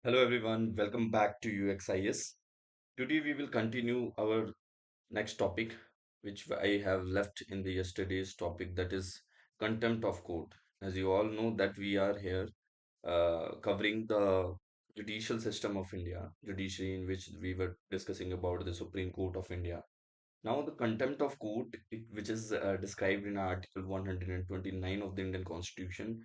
Hello everyone, welcome back to UXIS. Today we will continue our next topic, which I have left in the yesterday's topic, that is contempt of court. As you all know that we are here covering the judicial system of India, judiciary, in which we were discussing about the Supreme Court of India. Now the contempt of court, which is described in Article 129 of the Indian Constitution,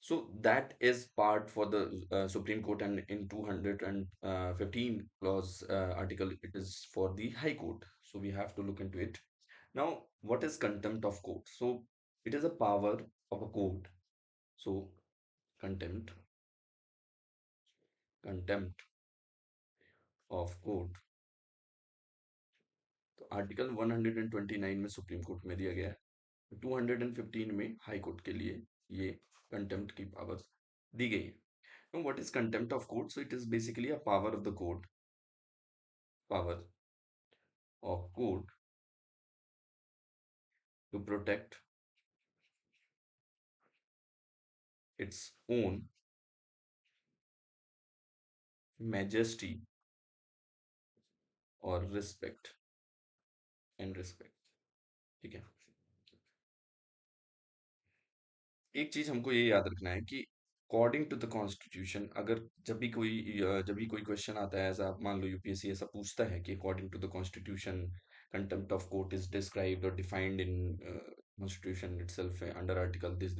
so that is part for the Supreme Court, and in 215 clause article, it is for the High Court. So we have to look into it. Now, what is contempt of court? So it is a power of a court. So contempt, contempt of court. तो article 129 में supreme court में दिया गया है, 215 में high court के लिए ये कंटेम्प्ट की पावर्स दी गई है. Now, what is contempt of court? So it is basically a power of the court, power of court to protect its own majesty और respect and respect. ठीक है. एक चीज हमको ये याद रखना है कि अकॉर्डिंग टू द कॉन्स्टिट्यूशन, अगर जब भी कोई क्वेश्चन आता है, ऐसा मान लो यूपीएससी ऐसा पूछता है कि according to the constitution contempt of court is described और defined in constitution itself under article this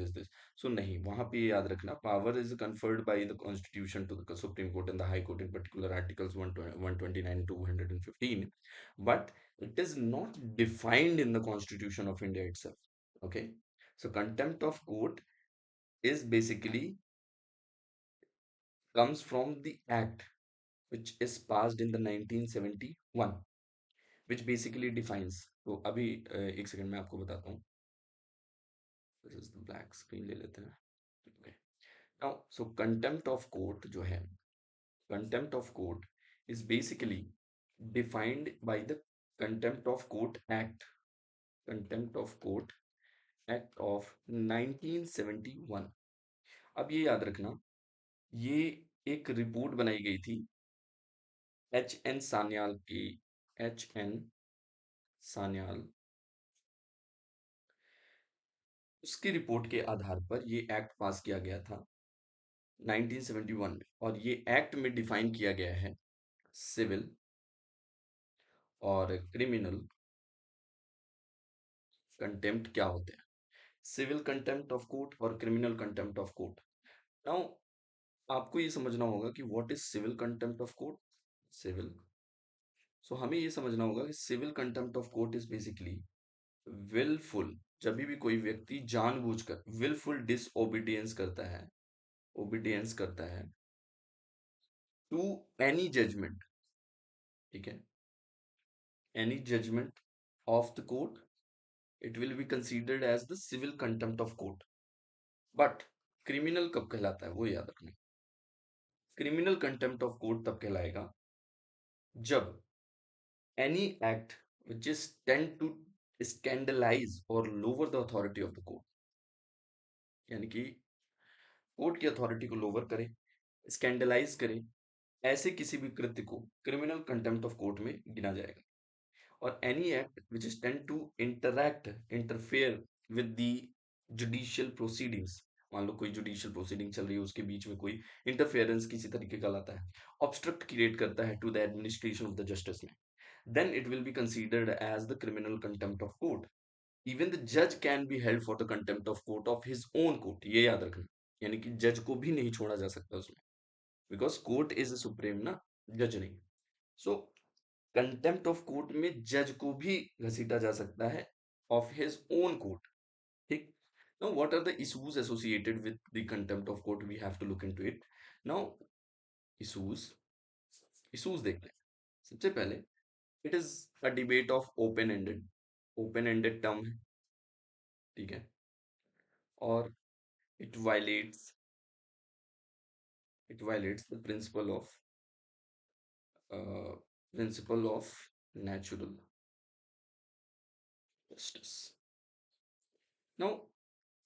so नहीं, वहां पे ये याद रखना, power is conferred by the constitution to the supreme court and the high court, in particular articles 129 215, but it is not defined in the constitution of India itself. Okay, so contempt of court is basically comes from the act which is passed in the 1971, which basically defines. तो अभी एक second में आपको बताता हूँ. This is the black screen ले लेते हैं. Okay. Now, so contempt of court जो है, contempt of court is basically defined by the Contempt of Court Act, Contempt of Court Act of 1971. अब ये याद रखना, ये एक रिपोर्ट बनाई गई थी एच एन सान्याल की, एच एन सान्याल, उसकी रिपोर्ट के आधार पर ये एक्ट पास किया गया था 1971 में, और ये एक्ट में डिफाइन किया गया है सिविल और क्रिमिनल कंटेम्प्ट क्या होते हैं, सिविल कंटेम्प्ट ऑफ कोर्ट और criminal contempt of court. Now आपको ये समझना होगा कि what is civil contempt of court. Civil, so हमें ये समझना होगा कि civil contempt of court is basically wilful, जब भी कोई व्यक्ति जानबूझकर विलफुल डिसओबीडियंस करता है, ओबीडियंस करता है टू एनी जजमेंट, ठीक है, any judgement of the court, it will be considered as the civil contempt of court. But criminal कब कहलाता है वो याद रखना. क्रिमिनल कंटेम्प्ट ऑफ कोर्ट तब कहलाएगा जब any act which is tend to scandalize or lower the authority of the court, यानी कि कोर्ट की अथॉरिटी को लोअर करे, स्कैंडलाइज करे, ऐसे किसी भी कृत्य को क्रिमिनल कंटेम्प्ट ऑफ कोर्ट में गिना जाएगा. और any act which is tend to interfere with the judicial proceedings, मान लो कोई जुडिशियल प्रोसीडिंग चल रही है, उसके बीच में कोई इंटरफेरेंस किसी तरीके का लाता है, ऑब्स्ट्रक्ट क्रिएट करता है to the administration of the justice में, then it will be considered as the criminal contempt of court. Even the judge can be held for the contempt of court of his own court, ये याद रखना, यानी कि जज को भी नहीं छोड़ा जा सकता उसमें, बिकॉज कोर्ट इज सुप्रीम ना, जज नहीं. सो कंटेम्प्ट ऑफ कोर्ट में जज को भी घसीटा जा सकता है ऑफ हिज ओन कोर्ट. ठीक. Now what are the issues associated with the contempt of court, we have to look into it. Now issues, issues देखते हैं. सबसे पहले, it is a debate of open ended, open ended term है, ठीक है, और it violates it violates the uh, principle of natural justice. Now,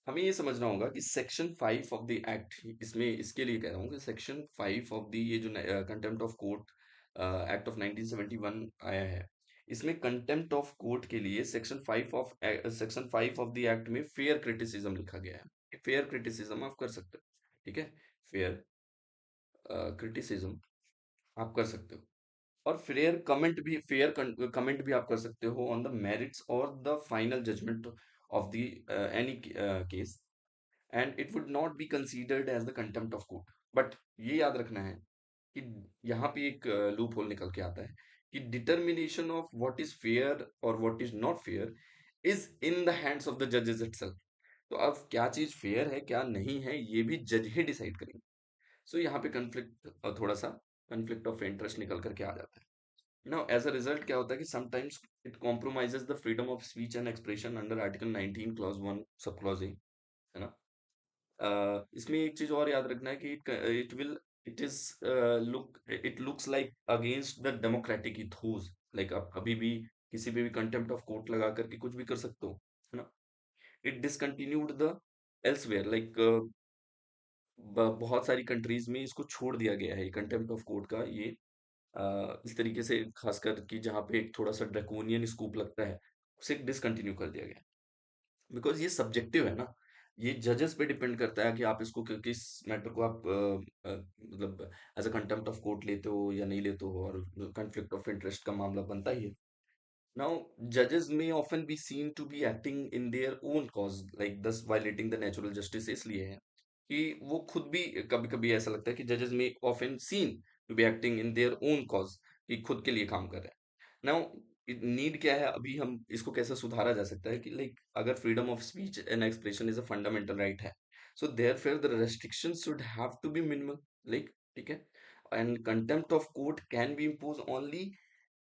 हमें ये समझना होगा कि सेक्शन 5 ऑफ द एक्ट, इसमें इसके लिए कह रहा हूँ कि सेक्शन 5 ऑफ द ये जो contempt of court act of 1971 आया है, इसमें कंटेम्प्ट ऑफ कोर्ट के लिए सेक्शन 5 ऑफ द एक्ट में फेयर क्रिटिसिज्म लिखा गया है। फेयर क्रिटिसिज्म आप कर सकते हो, ठीक है। फेयर क्रिटिसिज्म आप कर सकते हो, और फेयर कमेंट भी आप कर सकते हो ऑन द मेरिट्स और the final judgement of the any case, and it would not be considered as the contempt of court. But ये याद रखना है कि यहाँ पे एक लूप होल निकल के आता है कि determination of what is fair और what is not fair is in the hands of the जजेस इटसेल्फ। तो अब क्या चीज फेयर है क्या नहीं है ये भी जज ही डिसाइड करेंगे। सो यहाँ पे कन्फ्लिक्ट, थोड़ा सा कन्फ्लिक्ट ऑफ इंटरेस्ट निकल करके आ जाता है। नाउ एज अ रिजल्ट क्या होता है कि sometimes it compromises the freedom of speech and expression under article 19 clause 1 sub clause A, है ना। इसमें एक चीज और याद रखना है कि it is it looks like against the democratic ethos. Like आप कभी भी किसी पे भी कंटेम्प्ट ऑफ कोर्ट लगा करके कुछ भी कर सकते हो, है ना। It discontinued the elsewhere, like बहुत सारी कंट्रीज में इसको छोड़ दिया गया है कंटेम्प्ट ऑफ कोर्ट का ये, इस तरीके से खासकर कि जहाँ पे एक थोड़ा सा ड्रैकोनियन स्कूप लगता है उसे डिसकंटिन्यू कर दिया गया। बिकॉज ये सब्जेक्टिव है ना, ये जजेस पे डिपेंड करता है कि आप इसको किस मैटर को आप मतलब as a contempt of court लेते हो या नहीं लेते हो, और कॉन्फ्लिक्ट ऑफ इंटरेस्ट का मामला बनता ही है। Now, judges may often be seen to be acting in their own cause, like thus violating the natural justice। इसलिए है कि वो खुद भी कभी कभी ऐसा लगता है कि जजेस में often seen to be acting in their own cause, कि खुद के लिए काम कर रहे हैं। नाउ नीड क्या है, अभी हम इसको कैसे सुधारा जा सकता है कि लाइक अगर freedom of speech and expression is a fundamental right है, so therefore the restriction should have to be minimal, like, ठीक है। And contempt of court can be impose only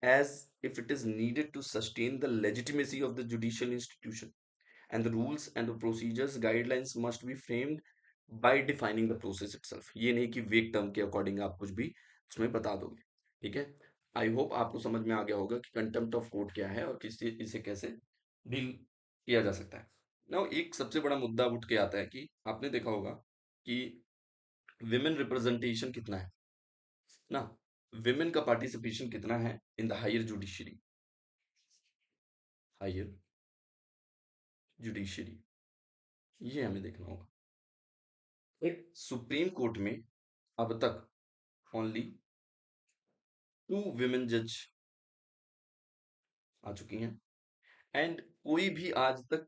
as if it is needed to sustain the legitimacy of the judicial institution, and the rules and the procedures guidelines must be framed by defining the process itself। ये नहीं कि वेक term के according आप कुछ भी उसमें बता दोगे, ठीक है। आई होप आपको समझ में आ गया होगा कि कंटेम्प्ट ऑफ कोर्ट क्या है और किस इसे कैसे डील किया जा सकता है। नाउ एक सबसे बड़ा मुद्दा उठ के आता है कि आपने देखा होगा कि विमेन रिप्रेजेंटेशन कितना है ना, विमेन का पार्टिसिपेशन कितना है in the higher judiciary, higher judiciary, ये हमें देखना होगा। एक सुप्रीम कोर्ट में अब तक ओनली 2 विमेन जज आ चुकी हैं, एंड कोई भी आज तक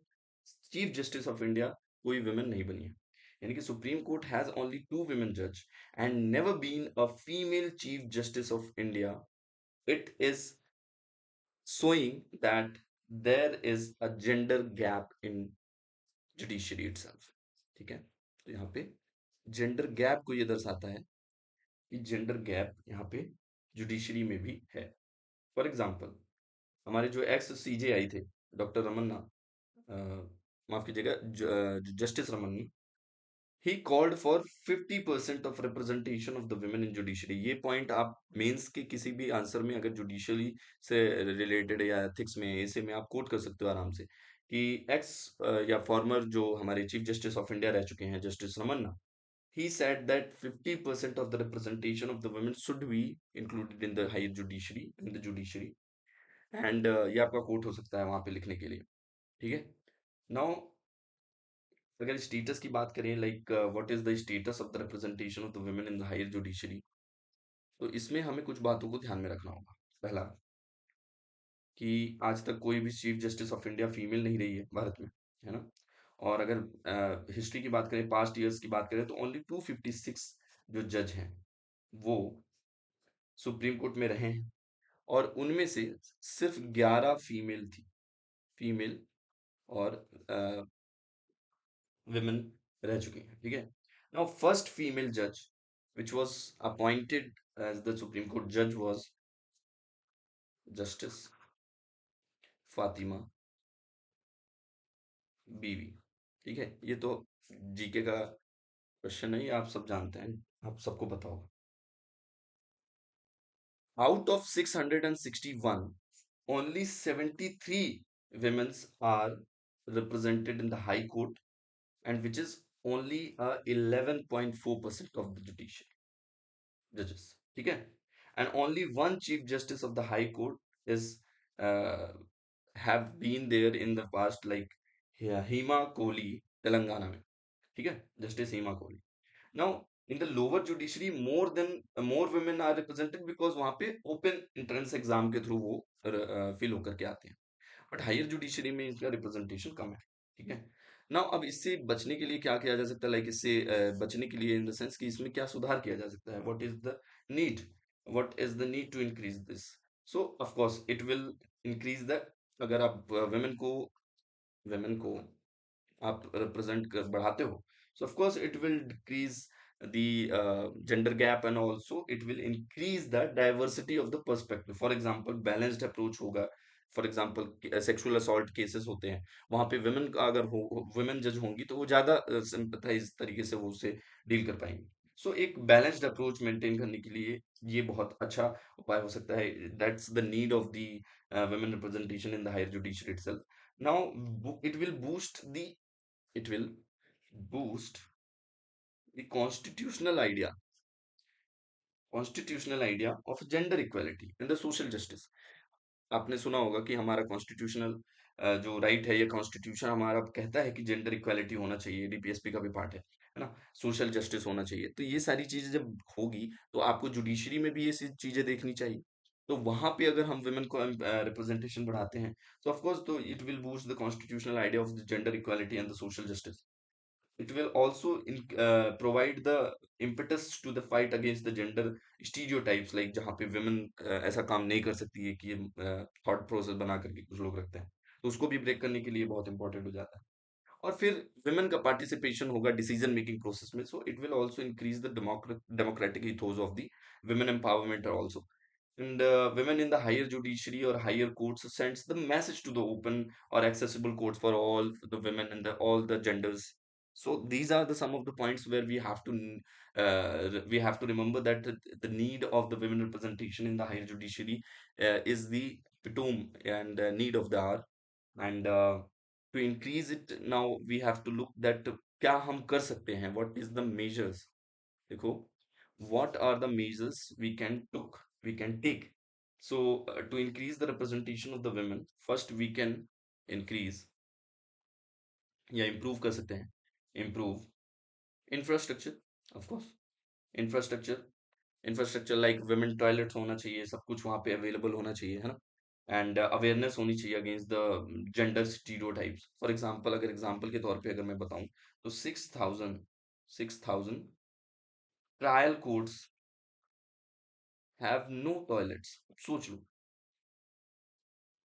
चीफ जस्टिस ऑफ इंडिया कोई विमेन नहीं बनी है। यानी कि supreme court has only 2 women जज and never been a female chief justice of India. It is showing that there is a gender gap in judiciary itself, ठीक है। तो यहाँ पे जेंडर गैप को ये दर्शाता है कि जेंडर गैप यहाँ पे जुडिशरी में भी है। फॉर एग्जाम्पल, हमारे जो एक्स सीजे आई थे, डॉक्टर रमन्ना, माफ कीजिएगा, justice Ramanna, he called for 50% of representation of the women in judiciary. ये पॉइंट आप मेंस के किसी भी आंसर में अगर जुडिशरी से रिलेटेड या एथिक्स में ऐसे में आप कोट कर सकते हो आराम से कि एक्स या फॉर्मर जो हमारे चीफ जस्टिस ऑफ इंडिया रह चुके हैं justice Ramanna, he said that 50% of the representation of the women should be included in the higher judiciary, in the judiciary, and ये आपका कोट हो सकता है वहां पे लिखने के लिए, ठीक है। नाउ अगर स्टेटस की बात करें, like what is the status of the representation of the women in the higher judiciary, तो इसमें हमें कुछ बातों को ध्यान में रखना होगा। पहला, कि आज तक कोई भी chief justice of India female नहीं रही है भारत में, है ना। और अगर हिस्ट्री की बात करें, पास्ट ईयर्स की बात करें, तो ओनली 256 जो जज हैं वो सुप्रीम कोर्ट में रहे हैं, और उनमें से सिर्फ 11 फीमेल थी, फीमेल और विमेन रह चुकी हैं, ठीक है। नाउ फर्स्ट फीमेल जज which was appointed as the Supreme Court judge was Justice Fatima बीवी, ठीक है। ये तो जीके का क्वेश्चन है, ये आप सब जानते हैं, आप सबको पता होगा। Out of 661, only 73 women are represented in the high court, and which is only 11.4% of the judiciary judges. ठीक है? And only one chief justice of the high court is uh, have been there in the past, like Hima Kohli, Telangana में. ठीक है? Justice Hima Kohli. Now, in the lower judiciary, more women are represented because वहाँ पे open entrance exam के through वो fill होकर के आते हैं. बट हायर जुडिशरी में इनका रिप्रेजेंटेशन कम है. ठीक है. नाउ अब इससे बचने के लिए क्या किया जा सकता है, लाइक इससे बचने के लिए इन द सेंस कि इसमें क्या सुधार किया जा सकता है, need what is the need to increase this. So of course it will increase the, अगर आप वुमेन को आप रिप्रेजेंट कर बढ़ाते हो, so of course it will decrease the gender gap, and also it will increase the diversity of the perspective. For example, balanced approach होगा. For example sexual assault cases होते हैं, वहां पे वुमेन का अगर वुमेन जज होंगी तो वो ज्यादा सिंपथाइज तरीके से वो उसे डील कर पाएंगी. सो एक बैलेंस्ड अप्रोच मेंटेन करने के लिए ये बहुत अच्छा उपाय हो सकता है. That's the need of the women representation in the higher judiciary itself. Now it will boost the it will boost the constitutional idea of gender equality and the social justice. आपने सुना होगा कि हमारा कॉन्स्टिट्यूशनल जो right है, ये constitution हमारा कहता है कि जेंडर इक्वालिटी होना चाहिए, डीपीएसपी का भी पार्ट है ना. सोशल जस्टिस होना चाहिए. तो ये सारी चीजें जब होगी तो आपको जुडिशरी में भी ये चीजें देखनी चाहिए. तो वहां पे अगर हम वुमेन को रिप्रेजेंटेशन बढ़ाते हैं, तो ऑफ कोर्स तो it will boost the constitutional idea of the gender equality and the social justice. It will also provide the impetus to the fight against the gender stereotypes, like जहाँ पे women ऐसा काम नहीं कर सकती है कि ये थॉट प्रोसेस बना करके कुछ लोग रखते हैं, तो उसको भी ब्रेक करने के लिए बहुत इंपॉर्टेंट हो जाता है. और फिर women का पार्टिसिपेशन होगा डिसीजन मेकिंग प्रोसेस में, so it will also increase the democratic ethos of the women empowerment also. And women in the higher judiciary or higher courts sends the message to the open or accessible courts for all the women and all the genders. So these are the some of the points where we have to remember that the need of the women representation in the higher judiciary is the epitome and need of the hour. And to increase it, now we have to look that क्या हम कर सकते हैं, what is the measures. देखो, what are the measures we can take. So to increase the representation of the women, first we can increase या improve कर सकते हैं. Improve infrastructure, of course. Infrastructure like women toilets होना चाहिए, सब कुछ वहाँ पे अवेलेबल होना चाहिए, है ना. एंड अवेयरनेस होनी चाहिए against the gender stereotypes. For example, अगर एग्जांपल के तौर पे अगर मैं बताऊं, तो 6,000 trial courts have no toilets. सोच लो,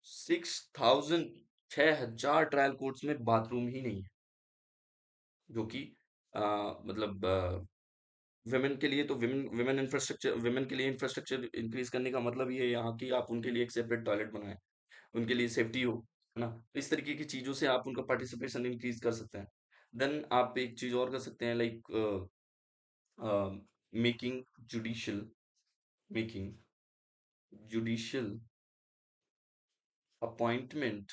6,000, 6,000 ट्रायल कोर्ट्स में बाथरूम ही नहीं है. जो कि मतलब वुमेन के लिए, तो वुमेन के लिए इंफ्रास्ट्रक्चर इंक्रीज करने का मतलब ये है यहाँ की आप उनके लिए एक सेपरेट टॉयलेट बनाएं, उनके लिए सेफ्टी हो, है ना. तो इस तरीके की चीजों से आप उनका पार्टिसिपेशन इंक्रीज कर सकते हैं. देन आप एक चीज और कर सकते हैं, like making judicial making judicial appointment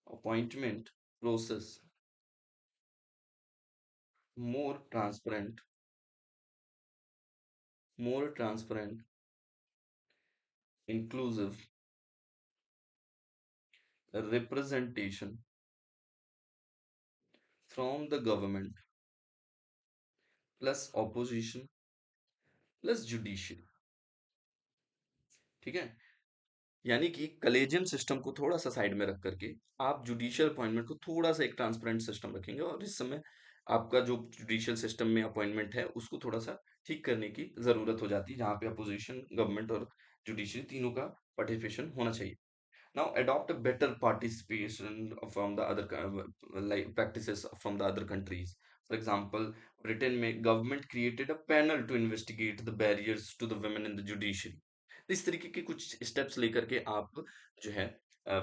appointment process more transparent more transparent, inclusive representation from the government plus opposition plus judiciary. ठीक है. यानी कि कलेजियम सिस्टम को थोड़ा सा साइड में रख करके आप जुडिशियल अपॉइंटमेंट को थोड़ा सा एक ट्रांसपेरेंट सिस्टम रखेंगे, और इस समय आपका जो जुडिशियल सिस्टम में अपॉइंटमेंट है उसको थोड़ा सा ठीक करने की जरूरत हो जाती है, जहाँ पे अपोजिशन, गवर्नमेंट और जुडिशियल तीनों का पार्टिसिपेशन होना चाहिए. Now adopt a better participation from the other like practices from the other countries. For example, Britain में government created a panel to investigate the barriers to the women in the judiciary. तो इस तरीके के कुछ steps लेकर के आप जो है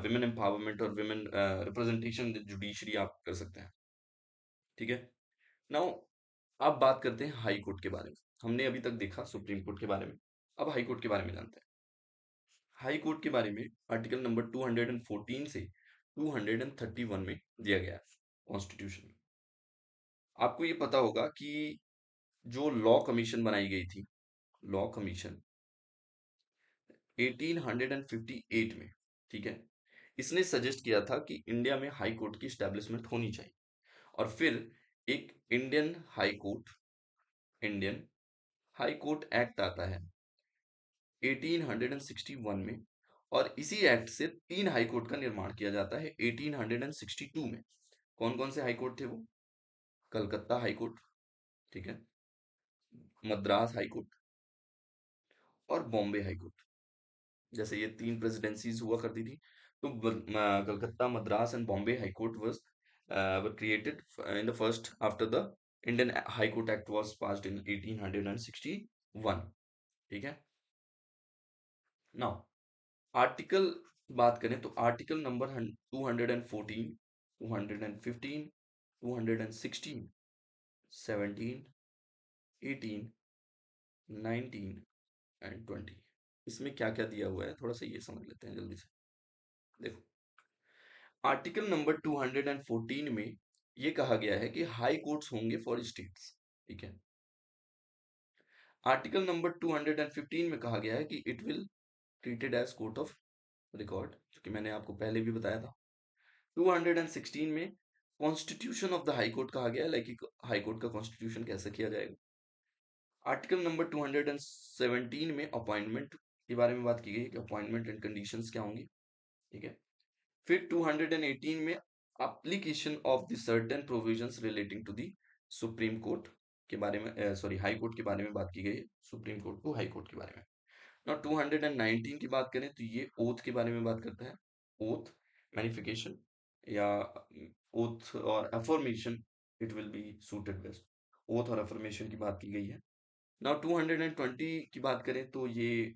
विमेन एम्पावरमेंट और विमेन रिप्रेजेंटेशन जुडिशरी आप कर सकते हैं. ठीक है. नाउ अब बात करते हैं हाई कोर्ट के बारे में. हमने अभी तक देखा सुप्रीम कोर्ट के बारे में, अब हाई कोर्ट के बारे में जानते हैं. हाई कोर्ट के बारे में आर्टिकल नंबर 214 से 231 में दिया गया है कॉन्स्टिट्यूशन में। आपको ये पता होगा कि जो लॉ कमीशन बनाई गई थी, लॉ कमीशन 1858 में, ठीक है, इसने सजेस्ट किया था कि इंडिया में हाई कोर्ट की स्टैब्लिशमेंट होनी चाहिए। और फिर एक इंडियन हाई कोर्ट एक्ट आता है 1861 में, और इसी एक्ट से तीन हाई कोर्ट का निर्माण किया जाता है 1862 में। कौन कौन से हाई कोर्ट थे वो? कलकत्ता हाई कोर्ट, ठीक है, मद्रास हाई कोर्ट और बॉम्बे हाई कोर्ट। जैसे ये तीन प्रेसिडेंसीज हुआ करती थी, तो Calcutta, Madras and Bombay high court was were created in the first after the Indian High Court Act was passed in 1861, ठीक है। नाउ आर्टिकल बात करें तो आर्टिकल नंबर 214, 215, 216, 17, 18, 19 एंड 20, इसमें क्या क्या दिया हुआ है थोड़ा सा ये समझ लेते हैं जल्दी से। देखो, आर्टिकल नंबर 214 में ये कहा गया है कि हाई कोर्ट्स होंगे फॉर स्टेट्स, ठीक है। आर्टिकल नंबर 215 में कहा गया है कि it will treated as court of record, जो कि मैंने आपको पहले भी बताया था। 216 में constitution of the high court कहा गया है, लाइक हाई कोर्ट का कॉन्स्टिट्यूशन कैसे किया जाएगा। आर्टिकल नंबर 217 में अपॉइंटमेंट के बारे में बात की गई है कि अपॉइंटमेंट एंड कंडीशंस क्या होंगी, ठीक है। फिर 218 में application of the certain provisions relating to the supreme court के बारे में, सॉरी हाई कोर्ट के बारे में बात की गई है, सुप्रीम कोर्ट को हाई कोर्ट के बारे में। ना 219 की बात करें तो ये ओथ के बारे में बात करता है, ओथ मैनिफिकेशन या ओथ और affirmation, it will B suited best. Oath और अफर्मेशन की बात की गई है। नाउ 220 की बात करें तो ये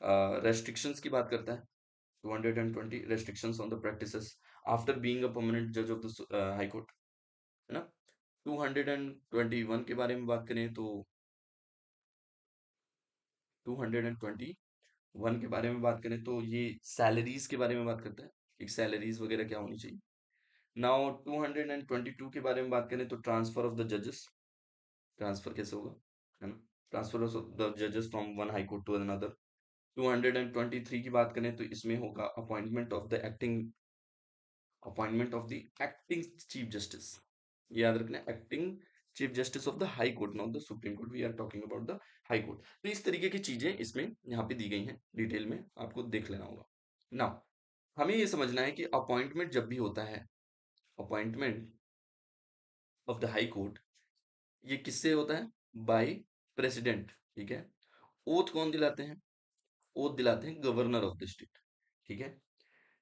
रेस्ट्रिक्शंस की बात करता है। 220 restrictions on the practices after being a permanent judge of the high court, है ना। 221 के बारे में बात करें तो 221 के बारे में बात करें तो ये सैलरीज के बारे में बात करता है, एक सैलरीज वगैरह क्या होनी चाहिए। नाउ 222 के बारे में बात करें तो ट्रांसफर ऑफ द जजेस, ट्रांसफर कैसे होगा, है ना, ट्रांसफर ऑफ द जजेस from one high court to another. 223 की बात करें तो इसमें होगा appointment of the acting chief justice. याद रखना, acting chief justice of the high court, not the supreme court, we are talking about the high court. तो इस तरीके की चीजें इसमें यहाँ पे दी गई हैं, डिटेल में आपको देख लेना होगा। नाउ हमें ये समझना है कि अपॉइंटमेंट जब भी होता है, appointment of the high court, ये किससे होता है? बाय प्रेसिडेंट, ठीक है। ओथ कौन दिलाते हैं? ओथ दिलाते हैं गवर्नर ऑफ द स्टेट, ठीक है।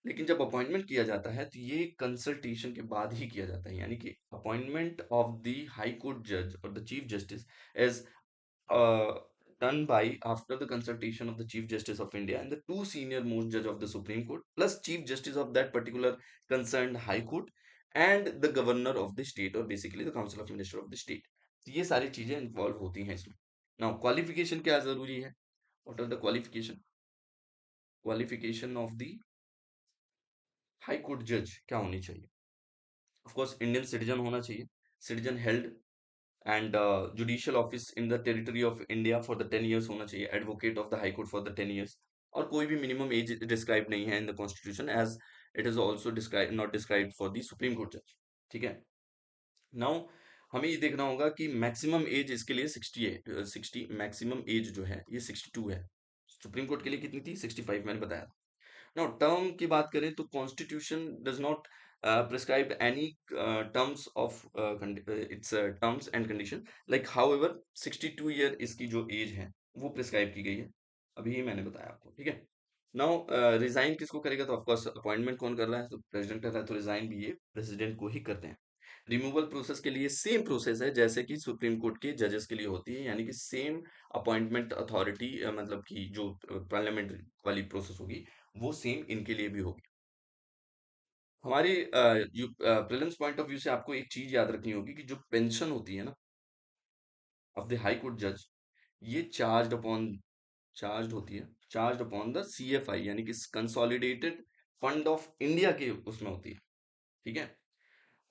लेकिन जब अपॉइंटमेंट किया जाता है तो ये कंसल्टेशन के बाद ही किया जाता है, यानी कि appointment of the high court जज और the chief justice is done by after the consultation of the chief justice of India and the two senior most judge of the Supreme Court plus chief justice of that particular concerned high court and the governor of the state or basically the council of minister of the state। तो ये सारी चीजें involve होती हैं इसमें। Now qualification क्या जरूरी है? What are the qualification? Qualification of the high court जज क्या होनी चाहिए? ऑफ कोर्स इंडियन सिटीजन होना चाहिए, citizen held and judicial office in the territory of India for the 10 years होना चाहिए, advocate of the high court for the 10 years। और कोई भी मिनिमम एज डिस्क्राइब नहीं है in the constitution as it is also describe not describe for the supreme court जज, ठीक है। नाउ हमें ये देखना होगा कि मैक्सिमम एज इसके लिए 60 है, 60 मैक्सिमम एज जो है ये 62 है। सुप्रीम कोर्ट के लिए कितनी थी? 65 मैंने बताया। नाउ टर्म की बात करें तो constitution does not prescribe any terms of its terms and condition, like however 62 year इसकी जो एज है वो प्रिस्क्राइब की गई है, अभी ही मैंने बताया आपको, ठीक है। नाउ रिजाइन किसको करेगा? तो ऑफकोर्स अपॉइंटमेंट कौन कर रहा है? तो प्रेसिडेंट कर रहा है, तो रिजाइन भी ये प्रेसिडेंट को ही करते हैं। रिमूवल प्रोसेस के लिए सेम प्रोसेस है जैसे कि सुप्रीम कोर्ट के जजेस के लिए होती है, यानी कि सेम अपॉइंटमेंट अथॉरिटी, मतलब कि जो पार्लियामेंट वाली प्रोसेस होगी वो सेम इनके लिए भी होगी। हमारी प्रीलिम्स पॉइंट ऑफ व्यू से आपको एक चीज याद रखनी होगी कि जो पेंशन होती है ना ऑफ द हाई कोर्ट जज, ये चार्ज होती है, चार्ज अपॉन द CFI, यानी कि कंसोलिडेटेड फंड ऑफ इंडिया के उसमें होती है, ठीक है।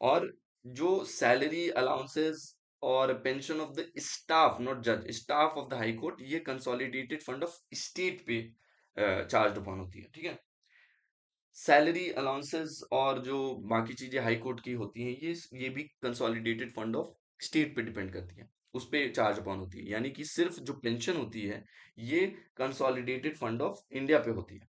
और जो सैलरी अलाउंसेस और pension of the staff, not जज, staff of the high court, ये कंसोलिडेटेड फंड ऑफ स्टेट पे चार्ज अपॉन होती है, ठीक है। सैलरी अलाउंसेस और जो बाकी चीजें हाई कोर्ट की होती हैं, ये भी कंसोलिडेटेड फंड ऑफ स्टेट पे डिपेंड करती है, उस पे चार्ज अपॉन होती है। यानी कि सिर्फ जो पेंशन होती है, ये कंसोलिडेटेड फंड ऑफ इंडिया पे होती है।